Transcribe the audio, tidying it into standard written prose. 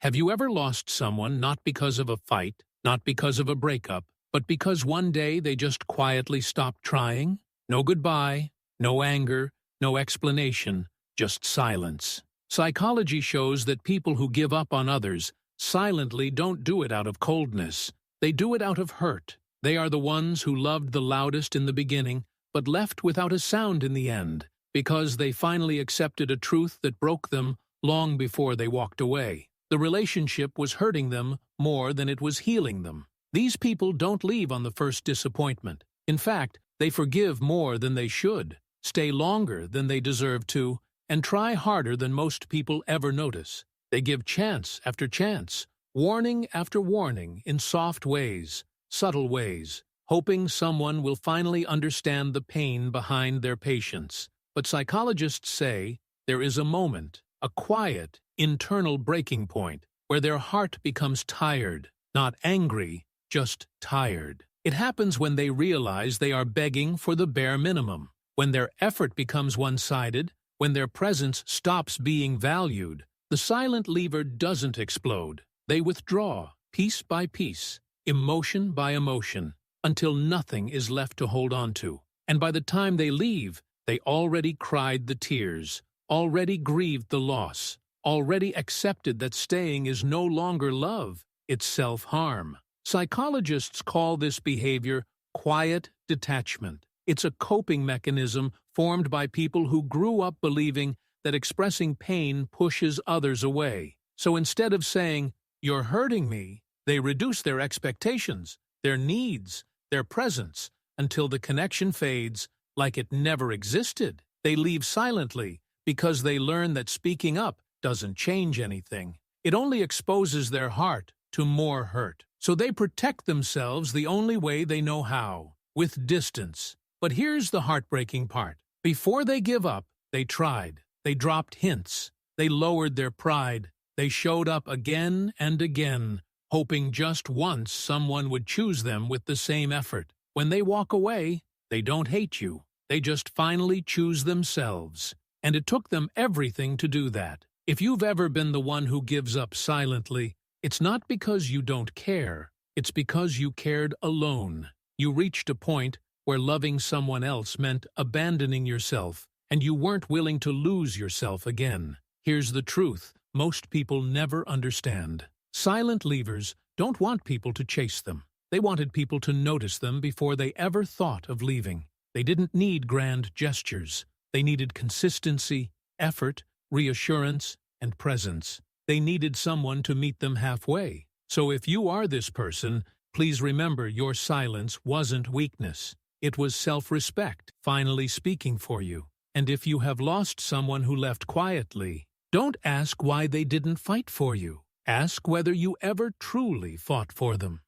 Have you ever lost someone not because of a fight, not because of a breakup, but because one day they just quietly stopped trying? No goodbye, no anger, no explanation, just silence. Psychology shows that people who give up on others silently don't do it out of coldness. They do it out of hurt. They are the ones who loved the loudest in the beginning, but left without a sound in the end, because they finally accepted a truth that broke them long before they walked away. The relationship was hurting them more than it was healing them. These people don't leave on the first disappointment. In fact, they forgive more than they should, stay longer than they deserve to, and try harder than most people ever notice. They give chance after chance, warning after warning in soft ways, subtle ways, hoping someone will finally understand the pain behind their patience. But psychologists say there is a moment, a quiet, internal breaking point, where their heart becomes tired, not angry, just tired. It happens when they realize they are begging for the bare minimum, when their effort becomes one-sided, when their presence stops being valued. The silent lever doesn't explode. They withdraw, piece by piece, emotion by emotion, until nothing is left to hold on to. And by the time they leave, they already cried the tears, already grieved the loss, already accepted that staying is no longer love, it's self-harm. Psychologists call this behavior quiet detachment. It's a coping mechanism formed by people who grew up believing that expressing pain pushes others away. So instead of saying, "You're hurting me," they reduce their expectations, their needs, their presence, until the connection fades like it never existed. They leave silently because they learn that speaking up doesn't change anything. It only exposes their heart to more hurt. So they protect themselves the only way they know how, with distance. But here's the heartbreaking part. Before they give up, they tried. They dropped hints. They lowered their pride. They showed up again and again, hoping just once someone would choose them with the same effort. When they walk away, they don't hate you. They just finally choose themselves. And it took them everything to do that. If you've ever been the one who gives up silently, it's not because you don't care. It's because you cared alone. You reached a point where loving someone else meant abandoning yourself, and you weren't willing to lose yourself again. Here's the truth most people never understand. Silent leavers don't want people to chase them. They wanted people to notice them before they ever thought of leaving. They didn't need grand gestures. They needed consistency, effort, reassurance, and presence. They needed someone to meet them halfway. So if you are this person, please remember your silence wasn't weakness. It was self-respect finally speaking for you. And if you have lost someone who left quietly, don't ask why they didn't fight for you. Ask whether you ever truly fought for them.